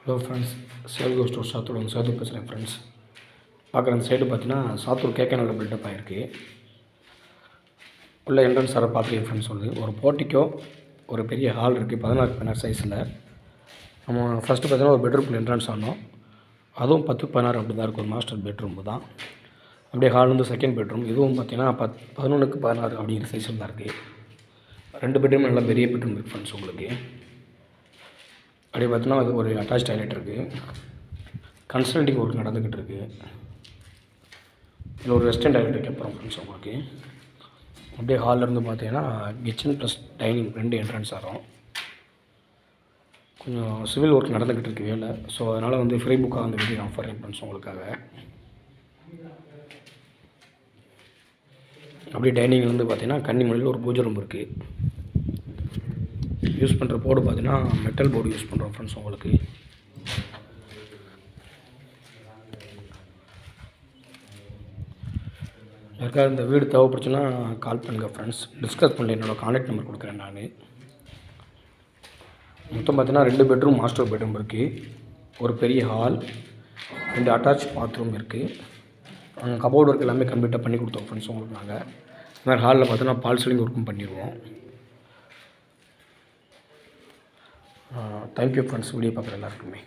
Hello friends, சேல்கோ store Sattur வந்து சாத்தூர் பேசுகிறேன் friends. பார்க்குற அந்த சைடு பார்த்தீங்கன்னா சாத்தூர் கேகேநகர் பில்டப் ஆகிருக்கு. உள்ள என்ட்ரன்ஸ் வர பார்த்துருக்கேன் ஃப்ரெண்ட்ஸ். ஒரு போர்ட்டிக்கோ, ஒரு பெரிய ஹால் இருக்குது 16x16 சைஸில். நம்ம ஃபஸ்ட்டு பார்த்தீங்கன்னா ஒரு பெட்ரூம்குள்ள என்ட்ரன்ஸ் ஆனோம். அதுவும் 10x16 அப்படி தான் இருக்கும். ஒரு மாஸ்டர் பெட்ரூம் தான். அப்படியே ஹால் வந்து செகண்ட் பெட்ரூம். இதுவும் பார்த்தீங்கன்னா 11x16 அப்படிங்கிற சைஸில் தான் இருக்குது. 2 பெட்ரூம் நல்லா பெரிய பெட்ரூம் இருக்குது ஃப்ரெண்ட்ஸ். உங்களுக்கு அப்படியே பார்த்தீங்கன்னா அது ஒரு அட்டாச் டாய்லெட் இருக்குது. கன்ஸ்ட்ரக்டிங் ஒர்க் நடந்துக்கிட்டு இருக்குது. இதில் ஒரு வெஸ்டர்ன் டாய்லெட் வைக்க போகிறோம் ஃப்ரெண்ட்ஸ். உங்களுக்கு அப்படியே ஹாலிலேருந்து பார்த்தீங்கன்னா கிச்சன் ப்ளஸ் டைனிங் 2 என்ட்ரன்ஸ் ஆகிறோம். கொஞ்சம் சிவில் ஒர்க் நடந்துக்கிட்டு இருக்குது வேலை. ஸோ அதனால் வந்து ஃப்ரீ புக்காக வந்து வெளியே ஆஃபர் ஃப்ரெண்ட்ஸ் உங்களுக்காக. அப்படியே டைனிங்லேருந்து பார்த்தீங்கன்னா கன்னிமொழியில் ஒரு பூஜை ரூம் இருக்குது. யூஸ் பண்ணுற போர்டு பார்த்தீங்கன்னா மெட்டல் போர்டு யூஸ் பண்ணுறோம் ஃப்ரெண்ட்ஸ். உங்களுக்கு யாருக்காவது இந்த வீடு தேவைப்படுச்சுன்னா கால் பண்ணுங்கள் ஃப்ரெண்ட்ஸ். டிஸ்கஸ் பண்ணல, என்னோடய கான்டாக்ட் நம்பர் கொடுக்குறேன் நான். மொத்தம் பார்த்தீங்கன்னா 2 பெட்ரூம் மாஸ்டர் பெட்ரூம் இருக்குது. ஒரு பெரிய ஹால், 2 அட்டாச் பாத்ரூம் இருக்குது. நாங்கள் கபோர்டு ஒர்க் எல்லாமே கம்ப்ளீட்டாக பண்ணி கொடுத்தோம் ஃப்ரெண்ட்ஸ் உங்களுக்கு. நாங்கள் இந்த மாதிரி ஹாலில் பார்த்தீங்கன்னா பால் சீலிங் ஒர்க்கும் பண்ணிடுவோம். தேங்க்யூ ஃப்ரெண்ட்ஸ், வீடியோ பார்க்குற எல்லாருக்குமே.